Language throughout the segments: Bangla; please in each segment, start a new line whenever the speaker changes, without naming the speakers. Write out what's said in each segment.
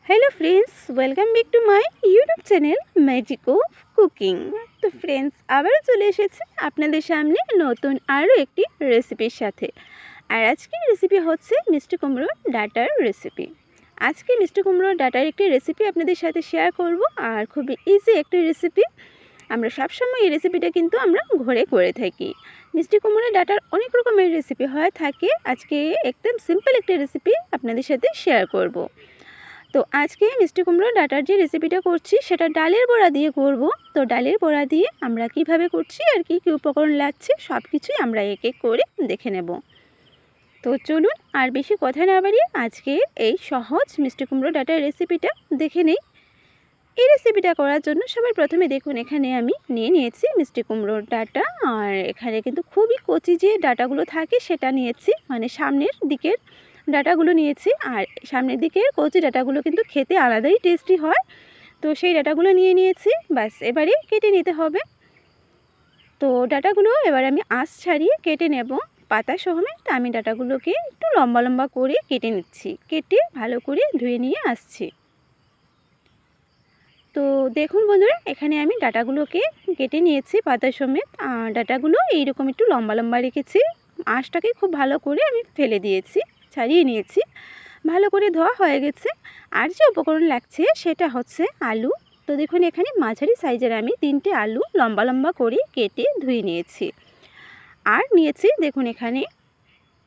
Hello friends welcome back to my YouTube channel magic of cooking. तो फ्रेंड्स আবারও চলে এসেছে আপনাদের সামনে নতুন আরও একটি রেসিপির সাথে। আর আজকের রেসিপি হচ্ছে মিষ্টি কুমড়োর ডাঁটার রেসিপি। আজকে মিষ্টি কুমড়োর ডাঁটার একটি রেসিপি আপনাদের সাথে শেয়ার করব। আর খুবই ইজি একটি রেসিপি। আমরা সবসময় এই রেসিপিটা কিন্তু আমরা ঘরে করে থাকি। মিষ্টি কুমড়োর ডাঁটার অনেক রকমের রেসিপি হয়ে থাকে, আজকে একদম সিম্পল একটি রেসিপি আপনাদের সাথে শেয়ার করব। তো আজকে মিষ্টি কুমড়োর ডাঁটার যে রেসিপিটা করছি সেটা ডালের বড়া দিয়ে করব। তো ডালের বড়া দিয়ে আমরা কিভাবে করছি আর কি উপকরণ লাগছে সব কিছুই আমরা এক এক করে দেখে নেব। তো চলুন আর বেশি কথা না বাড়িয়ে আজকে এই সহজ মিষ্টি কুমড়ো ডাঁটার রেসিপিটা দেখে নেই। এই রেসিপিটা করার জন্য সবার প্রথমে দেখুন এখানে আমি নিয়েছি মিষ্টি কুমড়োর ডাঁটা। আর এখানে কিন্তু খুবই কচি যে ডাঁটাগুলো থাকে সেটা নিয়েছি, মানে সামনের দিকের ডাঁটাগুলো নিয়েছি। আর সামনের দিকের কচি ডাঁটাগুলো কিন্তু খেতে আলাদাই টেস্টি হয়। তো সেই ডাঁটাগুলো নিয়েছি, ব্যাস এবারে কেটে নিতে হবে। তো ডাঁটাগুলো এবার আমি আঁশ ছাড়িয়ে কেটে নেব পাতা সমেত। আমি ডাঁটাগুলোকে একটু লম্বা লম্বা করে কেটে নিচ্ছি, কেটে ভালো করে ধুয়ে নিয়ে আসছি। তো দেখুন বন্ধুরা, এখানে আমি ডাঁটাগুলোকে কেটে নিয়েছি পাতা সমেত। আর ডাঁটাগুলো এইরকম একটু লম্বা লম্বা রেখেছি। আঁশটাকে খুব ভালো করে আমি ফেলে দিয়েছি, ছাড়িয়ে নিয়েছি, ভালো করে ধোয়া হয়ে গেছে। আর যে উপকরণ লাগছে সেটা হচ্ছে আলু। তো দেখুন এখানে মাঝারি সাইজের আমি 3টে আলু লম্বা লম্বা করে কেটে ধুয়ে নিয়েছি। আর নিয়েছি দেখুন এখানে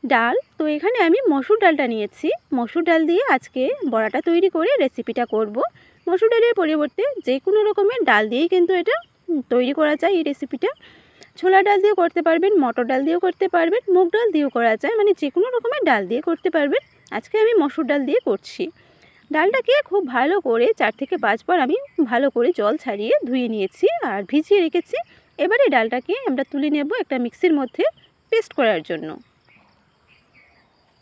ডাল। তো এখানে আমি মসুর ডালটা নিয়েছি। মসুর ডাল দিয়ে আজকে বড়াটা তৈরি করে রেসিপিটা করব। মসুর ডালের পরিবর্তে যে কোনো রকমের ডাল দিয়েই কিন্তু এটা তৈরি করা যায়। এই রেসিপিটা ছোলা ডাল দিয়েও করতে পারবেন, মটর ডাল দিয়েও করতে পারবেন, মুগ ডাল দিয়েও করা যায়, মানে যে কোনো রকমের ডাল দিয়ে করতে পারবেন। আজকে আমি মসুর ডাল দিয়ে করছি। ডালটাকে খুব ভালো করে 4 থেকে 5 বার আমি ভালো করে জল ছাড়িয়ে ধুয়ে নিয়েছি আর ভিজিয়ে রেখেছি। এবারে ডালটাকে আমরা তুলে নেব একটা মিক্সির মধ্যে পেস্ট করার জন্য।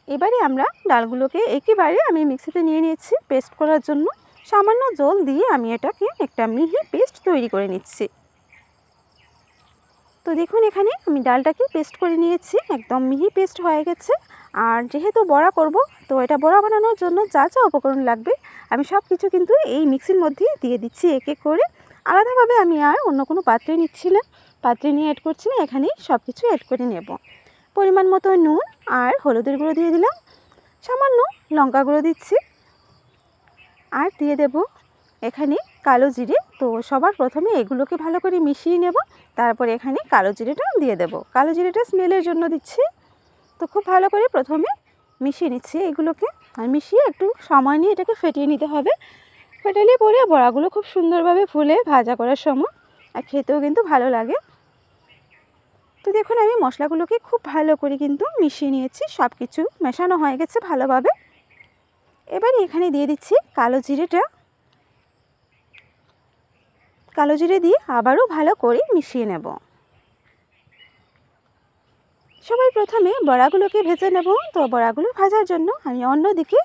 এবারে আমরা ডালগুলোকে একেবারে আমি মিক্সিতে নিয়ে নিয়েছি পেস্ট করার জন্য। সামান্য জল দিয়ে আমি এটাকে একটা মিহি পেস্ট তৈরি করে নিচ্ছি। তো দেখুন এখানে আমি ডালটাকে পেস্ট করে নিয়েছি, একদম মিহি পেস্ট হয়ে গেছে। আর যেহেতু বড়া করব, তো এটা বড়া বানানোর জন্য যা যা উপকরণ লাগবে আমি সব কিছু কিন্তু এই মিক্সির মধ্যে দিয়ে দিচ্ছি এক এক করে। আলাদাভাবে আমি আর অন্য কোনো পাত্রে নিচ্ছি না, পাত্রে নিয়ে অ্যাড করছি না, এখানেই সব কিছু অ্যাড করে নেব। পরিমাণ মতো নুন আর হলুদের গুঁড়ো দিয়ে দিলাম, সামান্য লঙ্কা গুঁড়ো দিচ্ছি, আর দিয়ে দেব এখানে কালো জিরে। তো সবার প্রথমে এগুলোকে ভালো করে মিশিয়ে নেব, তারপরে এখানে কালো জিরেটা দিয়ে দেব। কালো জিরেটা স্মেলের জন্য দিচ্ছি। তো খুব ভালো করে প্রথমে মিশিয়ে নিচ্ছি এগুলোকে, আর মিশিয়ে একটু সময় নিয়ে এটাকে ফেটিয়ে নিতে হবে। ফেটালে পরে বড়াগুলো খুব সুন্দরভাবে ফুলে ভাজা করার সময় আর খেতেও কিন্তু ভালো লাগে। তো দেখুন আমি মশলাগুলোকে খুব ভালো করে কিন্তু মিশিয়ে নিয়েছি, সব কিছু মেশানো হয়ে গেছে ভালোভাবে। এবারে এখানে দিয়ে দিচ্ছি কালো জিরেটা। কালো জিরে দিয়ে আবারও ভালো করে মিশিয়ে নেব। সবাই প্রথমে বড়াগুলোকে ভেজে নেব। তো বড়াগুলো ভাজার জন্য আমি অন্যদিকে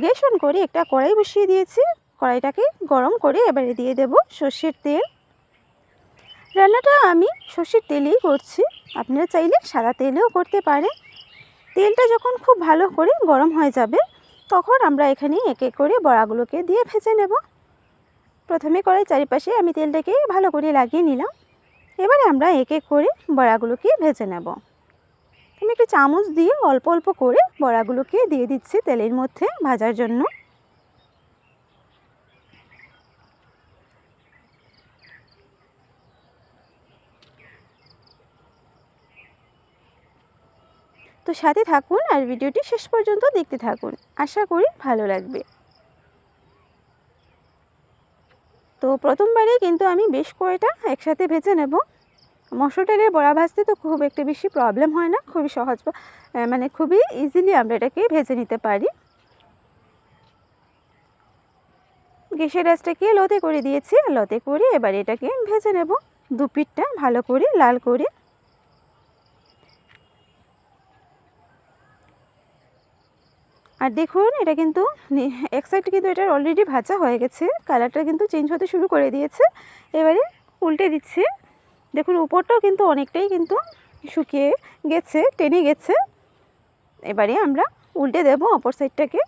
গ্যাস অন করে একটা কড়াই বসিয়ে দিয়েছি। কড়াইটাকে গরম করে এবারে দিয়ে দেব সর্ষের তেল। রান্নাটা আমি সর্ষের তেলেই করছি, আপনারা চাইলে সাদা তেলেও করতে পারেন। তেলটা যখন খুব ভালো করে গরম হয়ে যাবে তখন আমরা এখানে এক এক করে বড়াগুলোকে দিয়ে ভেজে নেব। প্রথমে কড়াই চারিপাশে আমি তেলটাকে ভালো করে লাগিয়ে নিলাম। এবারে আমরা এক এক করে বড়াগুলোকে ভেজে নেব। আমি একটু চামচ দিয়ে অল্প অল্প করে বড়াগুলোকে দিয়ে দিচ্ছি তেলের মধ্যে ভাজার জন্য। তো সাথে থাকুন আর ভিডিওটি শেষ পর্যন্ত দেখতে থাকুন, আশা করি ভালো লাগবে। তো প্রথমবারে কিন্তু আমি বেশ কয়েকটা একসাথে ভেজে নেব। মসুর ডালের বড়া ভাজতে তো খুব একটা বেশি প্রবলেম হয় না, খুবই সহজ, মানে খুবই ইজিলি আমরা এটাকে ভেজে নিতে পারি। গ্যাসের আঁচটাকে লোতে করে দিয়েছি, লোতে করে এবার এটাকে ভেজে নেব দু পিঠটা ভালো করে লাল করে। আর দেখুন এটা কিন্তু এক সাইড কিন্তু এটা অলরেডি ভাজা হয়ে গেছে, কালারটা কিন্তু চেঞ্জ হতে শুরু করে দিয়েছে। এবারে উল্টে দিচ্ছি। দেখুন উপরটাও কিন্তু অনেকটাই কিন্তু শুকিয়ে গেছে, টেনে গেছে। এবারে আমরা উল্টে দেব অপর সাইডটাকে।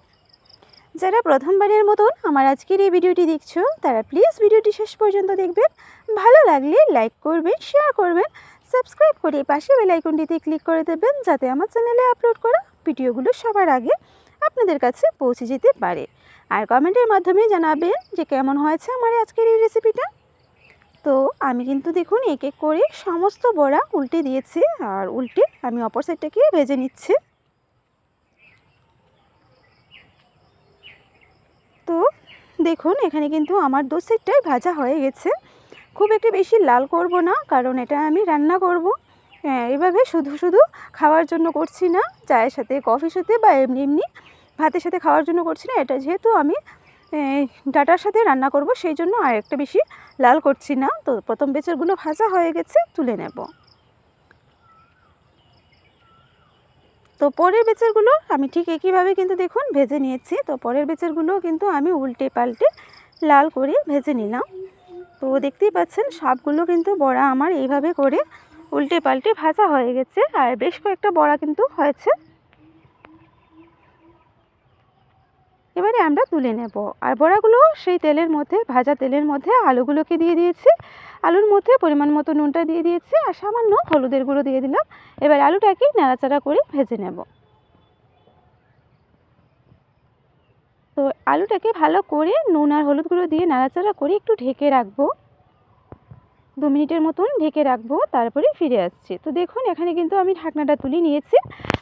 যারা প্রথমবারের মতন আমার আজকের এই ভিডিওটি দেখছো তারা প্লিজ ভিডিওটি শেষ পর্যন্ত দেখবেন। ভালো লাগলে লাইক করবেন, শেয়ার করবেন, সাবস্ক্রাইব করে পাশে বেল আইকনটিতে ক্লিক করে দেবেন যাতে আমার চ্যানেলে আপলোড করা ভিডিওগুলো সবার আগে আপনাদের কাছে পৌঁছে যেতে পারে। আর কমেন্টের মাধ্যমে জানাবেন যে কেমন হয়েছে আমার আজকের এই রেসিপিটা। তো আমি কিন্তু দেখুন এক এক করে সমস্ত বড়া উল্টে দিয়েছি, আর উল্টে আমি অপর সাইডটাকে ভেজে নিচ্ছি। তো দেখুন এখানে কিন্তু আমার দু সাইডটাই ভাজা হয়ে গেছে। খুব একটা বেশি লাল করব না, কারণ এটা আমি রান্না করব। এভাবে শুধু শুধু খাওয়ার জন্য করছি না, চায়ের সাথে, কফির সাথে বা এমনি এমনি ভাতের সাথে খাওয়ার জন্য করছি না। এটা যেহেতু আমি ডাটার সাথে রান্না করব সেই জন্য আর একটা বেশি লাল করছি না। তো প্রথম বেচারগুলো ভাজা হয়ে গেছে, তুলে নেব। তো পরের বেচারগুলো আমি ঠিক একইভাবে কিন্তু দেখুন ভেজে নিয়েছি। তো পরের বেচারগুলো কিন্তু আমি উল্টে পাল্টে লাল করে ভেজে নিলাম। তো দেখতেই পাচ্ছেন সবগুলো কিন্তু বড়া আমার এইভাবে করে উল্টে পাল্টে ভাজা হয়ে গেছে, আর বেশ কয়েকটা বড়া কিন্তু হয়েছে। এবারে আমরা তুলে নেব। আর বড়াগুলো সেই তেলের মধ্যে, ভাজা তেলের মধ্যে আলুগুলোকে দিয়ে দিয়েছি। আলুর মধ্যে পরিমাণ মতো নুনটা দিয়ে দিয়েছি, আর সামান্য হলুদের গুঁড়ো দিয়ে দিলাম। এবার আলুটাকে নাড়াচাড়া করে ভেজে নেব। তো আলুটাকে ভালো করে নুন আর হলুদ গুঁড়ো দিয়ে নাড়াচাড়া করে একটু ঢেকে রাখবো। 2 মিনিটের মতন ঢেকে রাখবো, তারপরে ফিরে আসছি। তো দেখুন এখানে কিন্তু আমি ঢাকনাটা তুলে নিয়েছি,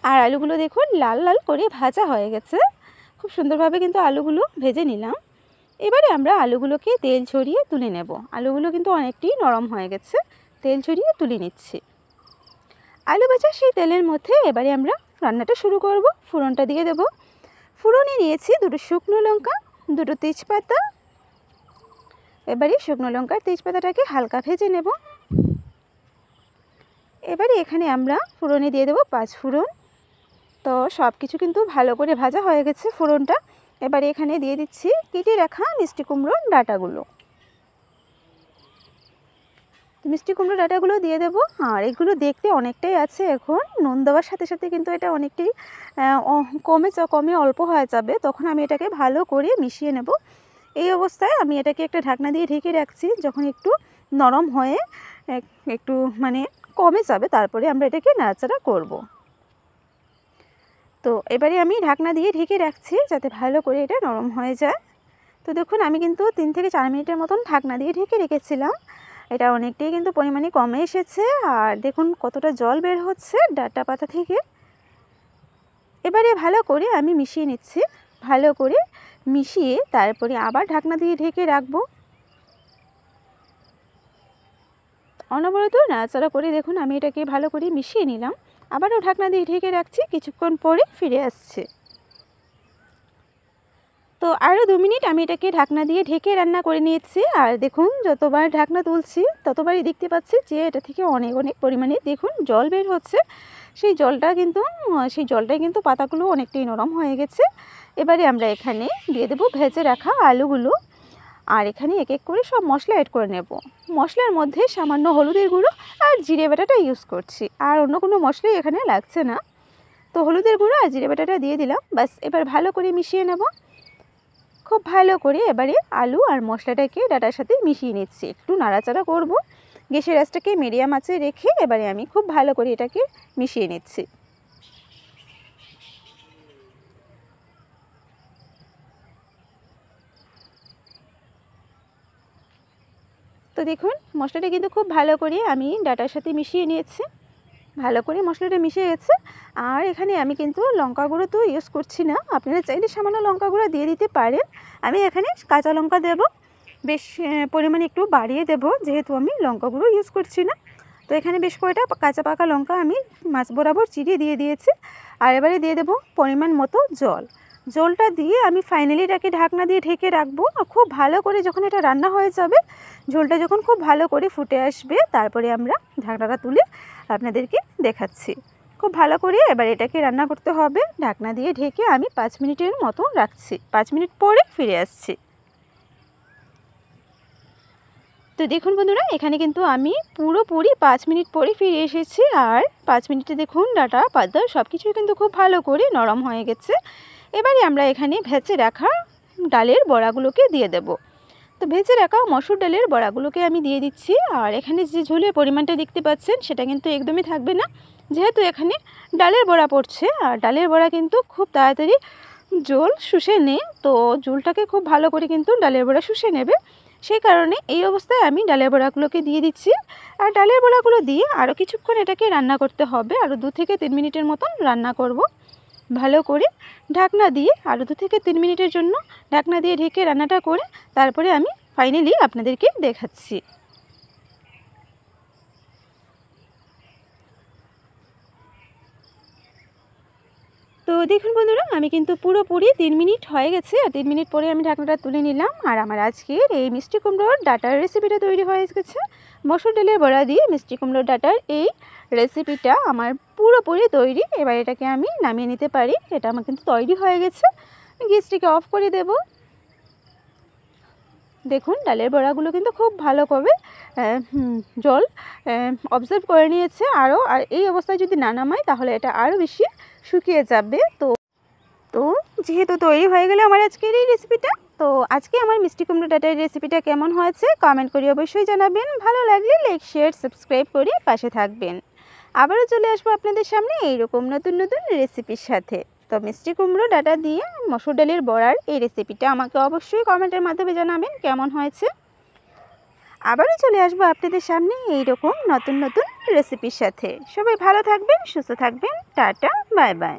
আর আলুগুলো দেখুন লাল লাল করে ভাজা হয়ে গেছে। খুব সুন্দরভাবে কিন্তু আলুগুলো ভেজে নিলাম। এবারে আমরা আলুগুলোকে তেল ছড়িয়ে তুলে নেব। আলুগুলো কিন্তু অনেকটাই নরম হয়ে গেছে, তেল ছড়িয়ে তুলে নিচ্ছি। আলু ভাজা সেই তেলের মধ্যে এবারে আমরা রান্নাটা শুরু করব। ফোড়নটা দিয়ে দেব। ফোড়নে নিয়েছি 2টো শুকনো লঙ্কা, 2টো তেজপাতা। এবারে শুকনো লঙ্কার তেজপাতাটাকে হালকা ভেজে নেব। এবারে এখানে আমরা ফোড়নে দিয়ে দেব 5 ফোড়ন। তো সব কিছু কিন্তু ভালো করে ভাজা হয়ে গেছে ফোড়নটা। এবারে এখানে দিয়ে দিচ্ছি কেটে রাখা মিষ্টি কুমড়োর ডাঁটাগুলো। মিষ্টি কুমড়ো ডাঁটাগুলো দিয়ে দেবো। আর এগুলো দেখতে অনেকটাই আছে, এখন নুন দেওয়ার সাথে সাথে কিন্তু এটা অনেকটাই কমে অল্প হয়ে যাবে। তখন আমি এটাকে ভালো করে মিশিয়ে নেব। এই অবস্থায় আমি এটাকে একটা ঢাকনা দিয়ে ঢেকে রাখছি। যখন একটু নরম হয়ে একটু কমে যাবে, তারপরে আমরা এটাকে নাড়াচাড়া করব। তো এবারে আমি ঢাকনা দিয়ে ঢেকে রাখছি যাতে ভালো করে এটা নরম হয়ে যায়। তো দেখুন আমি কিন্তু 3 থেকে 4 মিনিটের মতন ঢাকনা দিয়ে ঢেকে রেখেছিলাম। এটা অনেকটাই কিন্তু পরিমাণে কমে এসেছে, আর দেখুন কতটা জল বের হচ্ছে ডাঁটা পাতা থেকে। এবারে ভালো করে আমি মিশিয়ে নিচ্ছি। ভালো করে মিশিয়ে তারপরে আবার ঢাকনা দিয়ে ঢেকে রাখবো। অনবরত নাড়াচাড়া করে দেখুন আমি এটাকে ভালো করে মিশিয়ে নিলাম। আবারও ঢাকনা দিয়ে ঢেকে রাখছি, কিছুক্ষণ পরে ফিরে আসছে। তো আরও 2 মিনিট আমি এটাকে ঢাকনা দিয়ে ঢেকে রান্না করে নিয়েছি। আর দেখুন যতবার ঢাকনা তুলছি ততবারই দেখতে পাচ্ছি যে এটা থেকে অনেক অনেক পরিমাণে দেখুন জল বের হচ্ছে। সেই জলটাই কিন্তু পাতাগুলো অনেকটাই নরম হয়ে গেছে। এবারে আমরা এখানে দিয়ে দেবো ভেজে রাখা আলুগুলো, আর এখানে এক এক করে সব মশলা অ্যাড করে নেব। মশলার মধ্যে সামান্য হলুদের গুঁড়ো আর জিরে বাটাটা ইউজ করছি, আর অন্য কোনো মশলাই এখানে লাগছে না। তো হলুদের গুঁড়ো আর জিরে বাটাটা দিয়ে দিলাম, বাস। এবার ভালো করে মিশিয়ে নেব। খুব ভালো করে এবারে আলু আর মশলাটাকে ডাঁটার সাথে মিশিয়ে নিচ্ছি। একটু নাড়াচাড়া করব। গ্যাসের আঁচটাকে মিডিয়াম আঁচে রেখে এবারে আমি খুব ভালো করে এটাকে মিশিয়ে নিচ্ছি। তো দেখুন মশলাটা কিন্তু খুব ভালো করে আমি ডাঁটার সাথে মিশিয়ে নিয়েছি। ভালো করে মশলাটা মিশে গেছে। আর এখানে আমি কিন্তু লঙ্কা গুঁড়ো তো ইউজ করছি না, আপনারা চাইলে সামান্য লঙ্কা গুঁড়ো দিয়ে দিতে পারেন। আমি এখানে কাঁচা লঙ্কা দেব, বেশ পরিমাণে একটু বাড়িয়ে দেব যেহেতু আমি লঙ্কা গুঁড়ো ইউজ করছি না। তো এখানে বেশ কয়টা কাঁচা পাকা লঙ্কা আমি মাছ বরাবর চিড়িয়ে দিয়ে দিয়েছি। আর এবারে দিয়ে দেব পরিমাণ মতো জল। জলটা দিয়ে আমি ফাইনালি এটাকে ঢাকনা দিয়ে ঢেকে রাখবো। খুব ভালো করে যখন এটা রান্না হয়ে যাবে, ঝোলটা যখন খুব ভালো করে ফুটে আসবে, তারপরে আমরা ঢাকনাটা তুলে আপনাদেরকে দেখাচ্ছি। খুব ভালো করে এবার এটাকে রান্না করতে হবে। ঢাকনা দিয়ে ঢেকে আমি 5 মিনিটের মতো রাখছি। 5 মিনিট পরে ফিরে আসছি। তো দেখুন বন্ধুরা এখানে কিন্তু আমি পুরোপুরি 5 মিনিট পরে ফিরে এসেছি। আর 5 মিনিটে দেখুন ডাঁটা পাতা সব কিছুই কিন্তু খুব ভালো করে নরম হয়ে গেছে। এবারে আমরা এখানে ভেজে রাখা ডালের বড়াগুলোকে দিয়ে দেব। তো ভেজে রাখা মসুর ডালের বড়াগুলোকে আমি দিয়ে দিচ্ছি। আর এখানে যে ঝোলের পরিমাণটা দেখতে পাচ্ছেন সেটা কিন্তু একদমই থাকবে না, যেহেতু এখানে ডালের বড়া পড়ছে। আর ডালের বড়া কিন্তু খুব তাড়াতাড়ি ঝোল শুষে নেয়, তো ঝোলটাকে খুব ভালো করে কিন্তু ডালের বড়া শুষে নেবে। সেই কারণে এই অবস্থায় আমি ডালের বড়াগুলোকে দিয়ে দিচ্ছি। আর ডালের বড়াগুলো দিয়ে আরও কিছুক্ষণ এটাকে রান্না করতে হবে, আরও 2 থেকে 3 মিনিটের মতন রান্না করব ভালো করে ঢাকনা দিয়ে। আরও 2 থেকে 3 মিনিটের জন্য ঢাকনা দিয়ে ঢেকে রান্নাটা করে তারপরে আমি ফাইনালি আপনাদেরকে দেখাচ্ছি। তো দেখুন বন্ধুরা, আমি কিন্তু পুরোপুরি 3 মিনিট হয়ে গেছে। আর 3 মিনিট পরে আমি ঢাকনাটা তুলে নিলাম। আর আমার আজকের এই মিষ্টি কুমড়োর ডাঁটার রেসিপিটা তৈরি হয়ে গেছে। মসুর ডালের বড়া দিয়ে মিষ্টি কুমড়োর ডাঁটার এই রেসিপিটা আমার পুরোপুরি তৈরি। এবার এটাকে আমি নামিয়ে নিতে পারি। এটা আমার কিন্তু তৈরি হয়ে গেছে। গ্যাসটিকে অফ করে দেব। দেখুন ডালের বড়াগুলো কিন্তু খুব ভালো করে জল অবজার্ভ করে নিয়েছে আরও। আর এই অবস্থায় যদি না নামাই তাহলে এটা আরও বেশি শুকিয়ে যাবে। তো যেহেতু তৈরি হয়ে গেলে আমার আজকের এই রেসিপিটা, তো আজকে আমার মিষ্টি কুমড়ো ডাঁটার রেসিপিটা কেমন হয়েছে কমেন্ট করে অবশ্যই জানাবেন। ভালো লাগলে লাইক শেয়ার সাবস্ক্রাইব করে পাশে থাকবেন। আবারও চলে আসবো আপনাদের সামনে এইরকম নতুন নতুন রেসিপির সাথে। তো মিষ্টি কুমড়ো ডাঁটা দিয়ে মসুর ডালের বড়ার এই রেসিপিটা আমাকে অবশ্যই কমেন্টের মাধ্যমে জানাবেন কেমন হয়েছে। আবারও চলে আসবো আপনাদের সামনে এইরকম নতুন নতুন রেসিপির সাথে। সবাই ভালো থাকবেন, সুস্থ থাকবেন। Tata, bye bye.